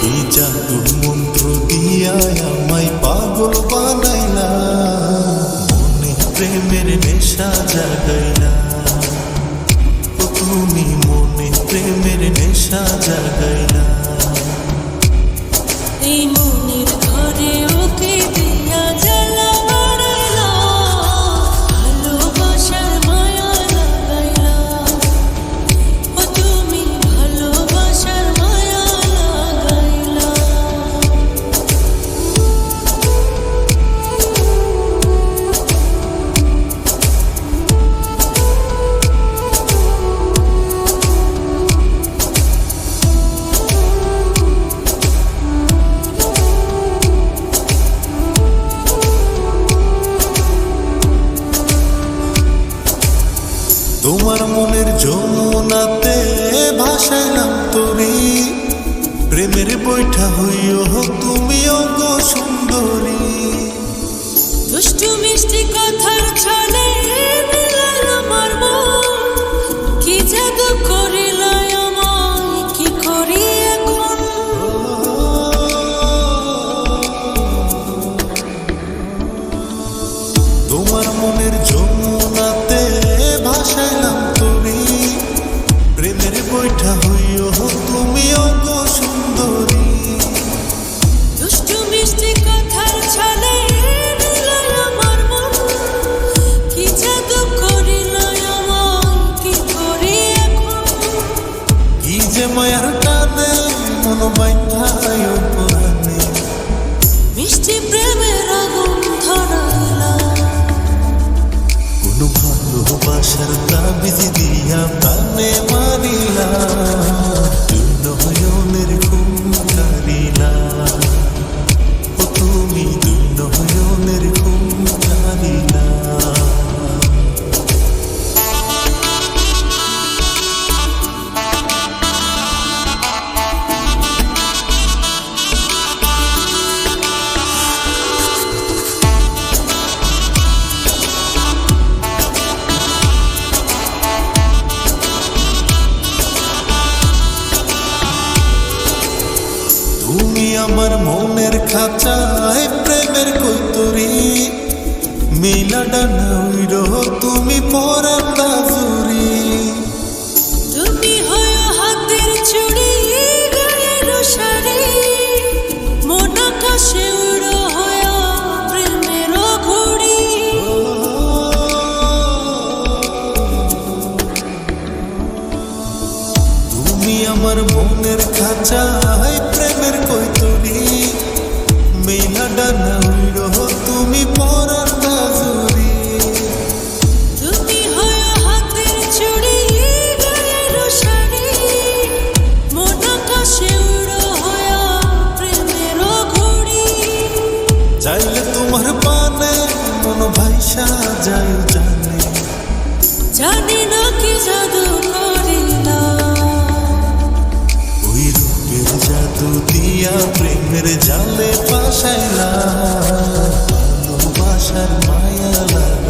কি জাদুর মন্ত্র দিয়া আমায় পাগল বানাইলা, মনে প্রেমের নেশা জাগাইলা। ও তুমি মনে প্রেমের নেশা জাগাইলা। এই মনের ঘরে ওকে দিয়া জ্বালা বাড়াইলা, ভালোবাসার মায়া লাগাইলা। ও তুমি ভালোবাসার মায়া লাগাইলা। তোমার মনের যমুনাতে ভাসাইলাম তরি, প্রেমের বৈঠা হইও তুমিও গো সুন্দরী। দুষ্টু মিষ্টি কথার ছলে দিলাম আমার মন, কি জাদু করিলা আমায়, কি করি এখন। তোমার মনের যমুনাতে ভাসাইলাম তরি, প্রেমের বৈঠা হইও তুমিও গো সুন্দরী। দুষ্টু মিষ্টি কথার ছলে দিলাম আমার মন, কি জাদু করিলা আমায়, কি করি এখন। কি যে মায়ার টানে মন বাইন্ধায় পরাণে, মিষ্টি প্রেমের আগুন ধরাইলা। কোন ভালোবাসার তাবিজ দিয়া প্রাণে মারিলা, তুই নয়নের ঘুম কারিলা। ও তুমি দুই নয়নের ঘুম কারিলা। তুমি আমার মনের খাঁচায় প্রেমের কৈতরি, মেলা ডানা উইরো তুমি পরার লাজুরি। তুমি হয়ো হাতের চুড়ি, গায়ের শাড়ি, মন আকাশে উড়ো হয়া প্রেমের ঘুড়ি। তুমি আমার মনের খাঁচায় প্রেমের কৈতরি, মেলা ডানা উইরো তুমি পরার লাজুরি। তুমি হয়ো হাতের চুড়ি, গায়ের শাড়ি, মন আকাশে উড়ো হয়া প্রেমের ঘুড়ি। চাইলে তোমার পানে মন ভাইসা যায় জানে, জানি না কি জাদু করিলা। ওই রূপের জাদু দিয়া প্রেমের জালে ফাঁসাইলা, ভালোবাসার মায়া লাগা।